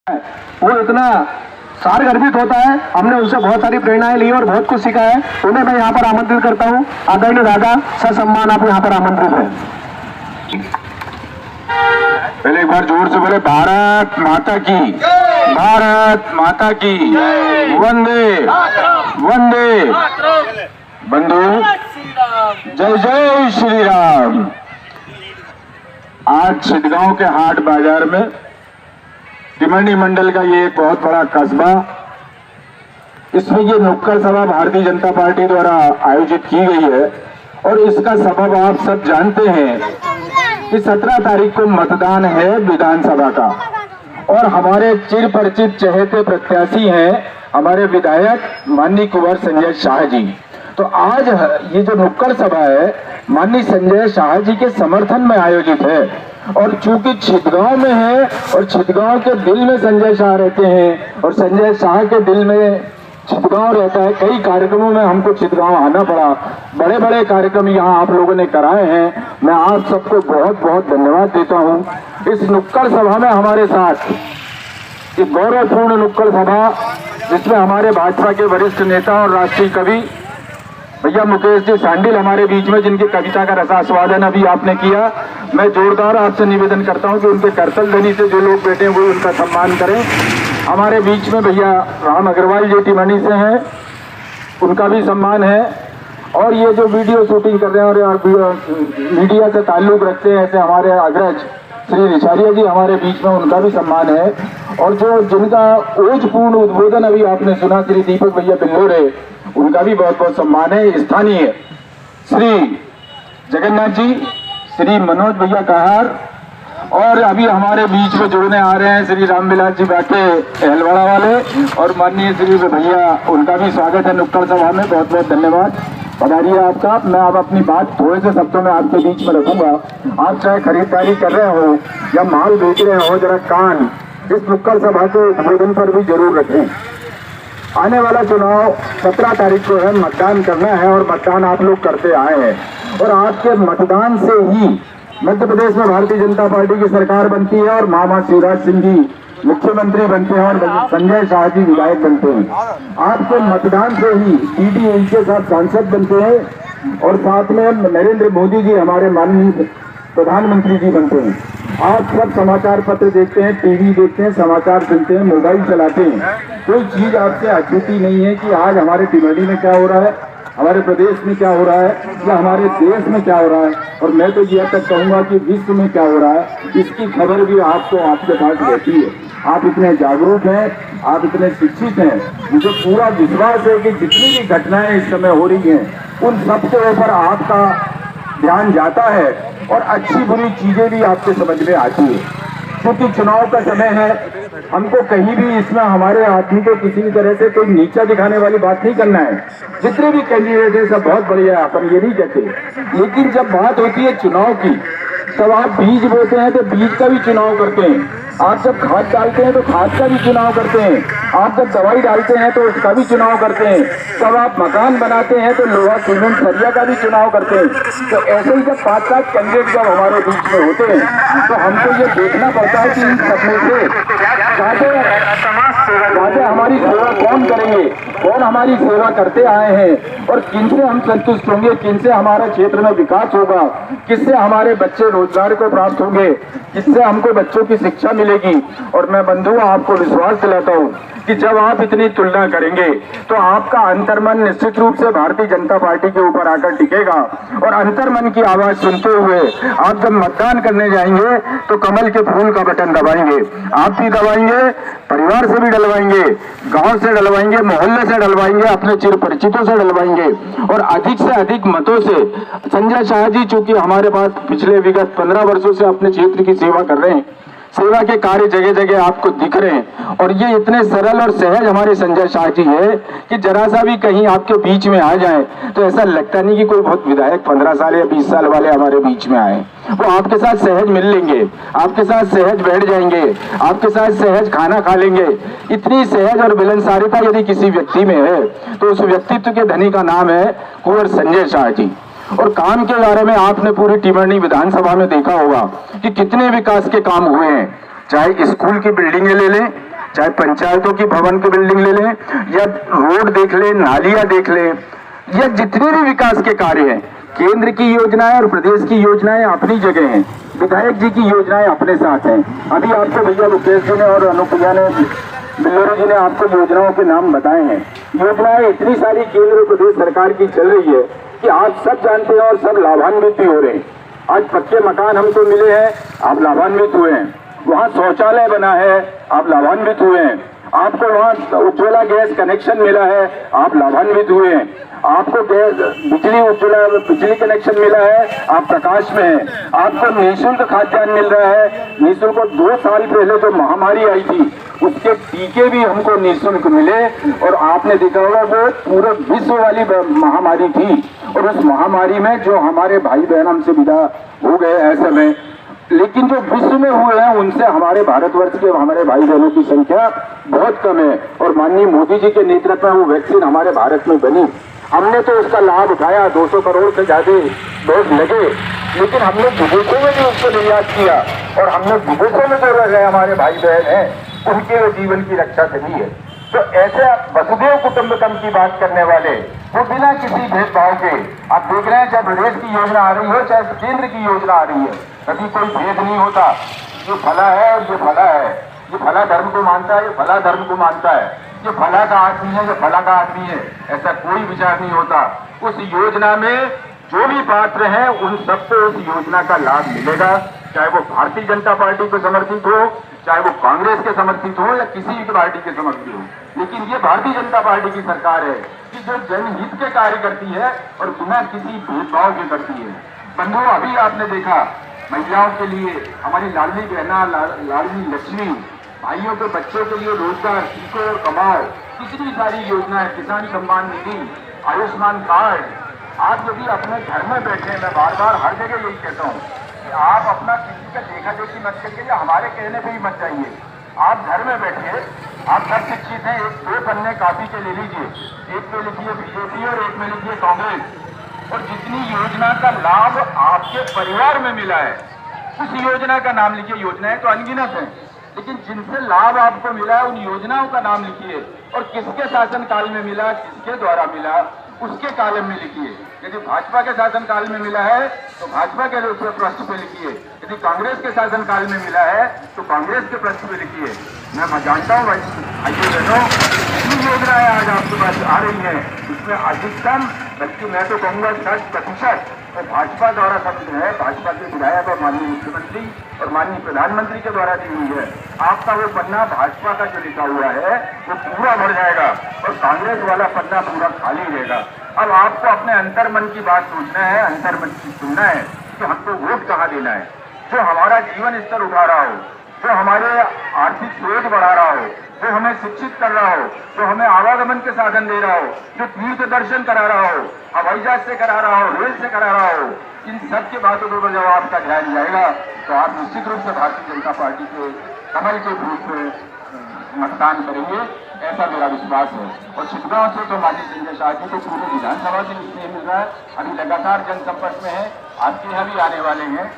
वो इतना सारगर्भित होता है। हमने उनसे बहुत सारी प्रेरणाएं ली और बहुत कुछ सीखा है। उन्हें मैं यहाँ पर आमंत्रित करता हूँ। आदरणीय दादा, ससम्मान आप यहाँ पर आमंत्रित हैं। पहले एक बार जोर से बोले भारत माता की, भारत माता की, वंदे वंदे। बंधु, जय जय श्री राम। आज छिटगांव के हाट बाजार में टिमरनी मंडल का ये एक बहुत बड़ा कस्बा, इसमें ये नुक्कड़ सभा भारतीय जनता पार्टी द्वारा आयोजित की गई है। और इसका सबब आप सब जानते हैं कि 17 तारीख को मतदान है विधानसभा का, और हमारे चिर परिचित चहेते प्रत्याशी हैं हमारे विधायक माननीय कुंवर संजय शाह जी। तो आज ये जो नुक्कड़ सभा है माननीय संजय शाह जी के समर्थन में आयोजित है। और चूंकि छिटगांव में है और छिटगांव के दिल में संजय शाह रहते हैं और संजय शाह के दिल में छिटगांव रहता है, कई कार्यक्रमों में हमको छिटगांव आना पड़ा। बड़े बड़े कार्यक्रम यहाँ आप लोगों ने कराए हैं। मैं आप सबको बहुत बहुत धन्यवाद देता हूँ। इस नुक्कड़ सभा में हमारे साथ एक गौरवपूर्ण नुक्कड़ सभा, जिसमें हमारे भाजपा के वरिष्ठ नेता और राष्ट्रीय कवि भैया मुकेश जी सांडिल हमारे बीच में, जिनकी कविता का रसास्वादन अभी आपने किया। मैं जोरदार आपसे निवेदन करता हूं कि उनके करतल ध्वनि से जो लोग बैठे हैं वो उनका सम्मान करें। हमारे बीच में भैया राम अग्रवाल जी टिमरनी से हैं, उनका भी सम्मान है। और ये जो वीडियो शूटिंग कर रहे हैं और मीडिया से ताल्लुक रखते हैं, ऐसे हमारे अग्रज श्री रिछारिया जी हमारे बीच में, उनका भी सम्मान है। और जो जिनका ओजपूर्ण उद्बोधन अभी आपने सुना, श्री दीपक भैया बिल्लोरे, उनका भी बहुत बहुत सम्मान है। स्थानीय श्री जगन्नाथ जी, श्री मनोज भैया कहार, और अभी हमारे बीच में जुड़ने आ रहे हैं श्री रामविलास जी बाटे एहलवाड़ा वाले, और माननीय श्री भैया, उनका भी स्वागत है नुक्कड़ सभा में। बहुत बहुत धन्यवाद, पधारिए आपका। मैं अब अपनी बात थोड़े से शब्दों में आपके बीच में रखूंगा। आप चाहे खरीदारी कर रहे हो या माल बेच रहे हो, जरा कान इस नुक्कड़ सभा के उद्बोधन पर भी जरूर रखें। आने वाला चुनाव 17 तारीख को है, मतदान करना है और मतदान आप लोग करते आए हैं। और आपके मतदान से ही मध्य प्रदेश में भारतीय जनता पार्टी की सरकार बनती है और मामा शिवराज सिंह जी मुख्यमंत्री बनते हैं और संजय शाह जी विधायक बनते हैं। आपके मतदान से ही टीडी इनके साथ सांसद बनते हैं और साथ में नरेंद्र मोदी जी हमारे माननीय प्रधानमंत्री जी बनते हैं। आप सब समाचार पत्र देखते हैं, टीवी देखते हैं, समाचार सुनते हैं, मोबाइल चलाते हैं। कोई चीज आपसे अछूती नहीं है कि आज हमारे टिमरनी में क्या हो रहा है, हमारे प्रदेश में क्या हो रहा है, या हमारे देश में क्या हो रहा है, और मैं तो यह तक कहूंगा कि विश्व में क्या हो रहा है, इसकी खबर भी आपको आपके पास रहती है। आप इतने जागरूक हैं, आप इतने शिक्षित हैं, मुझे पूरा विश्वास है कि जितनी भी घटनाएं इस समय हो रही हैं उन सबके ऊपर आपका ध्यान जाता है और अच्छी बुरी चीजें भी आपके समझ में आती है। क्योंकि चुनाव का समय है, हमको कहीं भी इसमें हमारे आदमी को किसी भी तरह से कोई नीचा दिखाने वाली बात नहीं करना है। जितने भी कैंडिडेट हैं सब बहुत बढ़िया है, अपन ये नहीं कहते। लेकिन जब बात होती है चुनाव की, तब आप बीज बोते हैं तो बीज का भी चुनाव करते हैं। आप जब खाद डालते हैं तो खाद का भी चुनाव करते हैं। आप जब दवाई डालते हैं तो उसका भी चुनाव करते हैं। जब आप मकान बनाते हैं तो लोहा सीमेंट सरिया का भी चुनाव करते हैं। तो ऐसे ही जब 5-7 कैंडिडेट जब हमारे बीच में होते हैं तो हमको ये देखना पड़ता है कि इन सब में से ज्यादा हमारी सेवा कौन करेंगे, कौन हमारी सेवा करते आए हैं, और किनसे हम संतुष्ट होंगे, किनसे हमारे क्षेत्र में विकास होगा, किससे हमारे बच्चे रोजगार को प्राप्त होंगे, किससे हमको बच्चों की शिक्षा मिलेगी। और मैं बंधु आपको विश्वास दिलाता हूँ कि जब आप इतनी तुलना करेंगे तो आपका अंतर्मन निश्चित रूप से भारतीय जनता पार्टी के ऊपर आकर टिकेगा। और अंतर्मन की आवाज सुनते हुए आप जब मतदान करने जाएंगे तो कमल के फूल का बटन दबाएंगे। आप भी दबाएंगे, परिवार से भी डलवाएंगे, गांव से डलवाएंगे, मोहल्ले से डलवाएंगे, अपने चिर परिचितों से डलवाएंगे। और अधिक से अधिक मतों से संजय शाह जी, चूंकि हमारे पास पिछले विगत 15 वर्षों से अपने क्षेत्र की सेवा कर रहे हैं, सेवा के कार्य जगह जगह आपको दिख रहे हैं। और ये इतने सरल और सहज हमारे संजय शाह जी है कि जरा सा भी कहीं आपके बीच में आ जाए तो ऐसा लगता नहीं कि कोई बहुत विधायक 15 साल या 20 साल वाले हमारे बीच में आए। वो आपके साथ सहज मिल लेंगे, आपके साथ सहज बैठ जाएंगे, आपके साथ सहज खाना खा लेंगे। इतनी सहज और मिलनसारिता यदि किसी व्यक्ति में है तो उस व्यक्तित्व के धनी का नाम है कुंवर संजय शाह जी। और काम के बारे में आपने पूरी टिमरनी विधानसभा में देखा होगा कि कितने विकास के काम हुए हैं। चाहे स्कूल की बिल्डिंगें ले लें, चाहे पंचायतों की भवन की बिल्डिंग ले लें, या रोड देख लें, नालियां देख लें, या जितने भी विकास के कार्य हैं, केंद्र की योजनाएं और प्रदेश की योजनाएं अपनी जगह हैं, विधायक जी की योजनाएं अपने साथ हैं। अभी आपको भैया मुकेश जी ने और अनुप्रिया ने, बिल्लोरी जी ने आपको योजनाओं के नाम बताए हैं। योजनाएं इतनी सारी केंद्र और प्रदेश सरकार की चल रही है कि आप सब जानते हैं और सब लाभान्वित भी हो रहे हैं। आज पक्के मकान हमको मिले हैं, आप लाभान्वित हुए हैं। वहाँ शौचालय बना है, आप लाभान्वित हुए हैं। आपको वहाँ उज्ज्वला गैस कनेक्शन मिला है, आप लाभान्वित हुए हैं। आपको गैस बिजली उज्ज्वला बिजली कनेक्शन मिला है, आप प्रकाश में हैं। आपको निःशुल्क खाद्यान्न मिल रहा है। निःशुल्क 2 साल पहले जो महामारी आई थी उसके टीके भी हमको निःशुल्क मिले, और आपने देखा होगा वो पूरे विश्व वाली महामारी थी, और उस महामारी में जो हमारे भाई बहन हमसे विदा हो गए ऐसे में, लेकिन जो विश्व में हुए हैं उनसे हमारे भारतवर्ष के हमारे भाई बहनों की संख्या बहुत कम है। और माननीय मोदी जी के नेतृत्व में वो वैक्सीन हमारे भारत में बनी, हमने तो उसका लाभ उठाया। 200 करोड़ से ज्यादा डोज लगे, लेकिन हमने विदेशों में भी उसको निर्यात किया, और हमने विदेशों में जो रह गए हमारे भाई बहन हैं उनके जीवन की रक्षा करी है। तो ऐसे वसुधैव कुटुंबकम की बात करने वाले वो बिना किसी भेदभाव के, आप देख रहे हैं चाहे प्रदेश की योजना आ रही हो चाहे केंद्र की योजना आ रही है, कभी कोई भेद नहीं होता। ये फला है और ये फला है, ये फला धर्म को मानता है, ये फला धर्म को मानता है, ये फला का आदमी है, ये फला का आदमी है, ऐसा कोई विचार नहीं होता। उस योजना में जो भी पात्र हैं उन सबको उस योजना का लाभ मिलेगा, चाहे वो भारतीय जनता पार्टी को समर्पित हो, चाहे वो कांग्रेस के समर्थित हो या किसी भी पार्टी के समर्थित हो। लेकिन ये भारतीय जनता पार्टी की सरकार है कि जो जनहित के कार्य करती है और बिना किसी भेदभाव के करती है। बंधुओं, अभी आपने देखा महिलाओं के लिए हमारी लाडली बहना लाडली लक्ष्मी, भाइयों के बच्चों के लिए रोजगार, सीखो और कमाओ, कितनी सारी योजनाएं, किसान सम्मान निधि, आयुष्मान कार्ड। आप यदि अपने घर में बैठे, मैं बार बार हर जगह यही कहता हूँ कि आप अपना किसी का देखा देखी मत करिए या हमारे कहने पे ही मत जाइए। आप घर में बैठिए, आप सब शिक्षित हैं, 2 पन्ने कापी के ले लीजिए, एक पे लिखिए बीजेपी और एक में लिखिए कांग्रेस, और जितनी योजना का लाभ आपके परिवार में मिला है उस योजना का नाम लिखिए। योजनाएं तो अनगिनत हैं, लेकिन जिनसे लाभ आपको मिला है उन योजनाओं का नाम लिखिए, और किसके शासन काल में मिला, किसके द्वारा मिला, उसके कालम में लिखिए। यदि भाजपा के शासन काल में मिला है तो भाजपा के पृष्ठ पे लिखिए, यदि कांग्रेस के शासन काल में मिला है तो कांग्रेस के पृष्ठ पे लिखिए। मैं जानता हूँ भाई बहनों, जितनी योजनाएं आज आपके पास आ रही है उसमें अधिकतम, बल्कि मैं तो कहूँगा 60% तो भाजपा द्वारा समझ है, भाजपा के विधायक और माननीय मुख्यमंत्री और माननीय प्रधानमंत्री के द्वारा दी हुई है। आपका वो पन्ना भाजपा का जो लिखा हुआ है वो पूरा भर जाएगा और कांग्रेस वाला पन्ना पूरा खाली रहेगा। अब आपको अपने अंतर्मन की बात सोचना है, अंतर्मन की सुनना है कि हमको वोट कहाँ देना है, जो हमारा जीवन स्तर उठा रहा हो, जो हमारे आर्थिक सोच बढ़ा रहा हो, जो हमें शिक्षित कर रहा हो, जो हमें आवागमन के साधन दे रहा हो, जो तीर्थ दर्शन करा रहा हो, हवाई जहाज से करा रहा हो, रेल से करा रहा हो, इन सब की बातों पर जब आपका ध्यान जाएगा तो आप निश्चित रूप से भारतीय जनता पार्टी के कमल के ग्रुप में मतदान करेंगे, ऐसा मेरा विश्वास है। और छिटगांव से तो माजी संजय शाह जी को पूरे विधानसभा से इसलिए मिल रहा है, अभी लगातार जनसंपर्क में है, आपके यहाँ भी आने वाले हैं।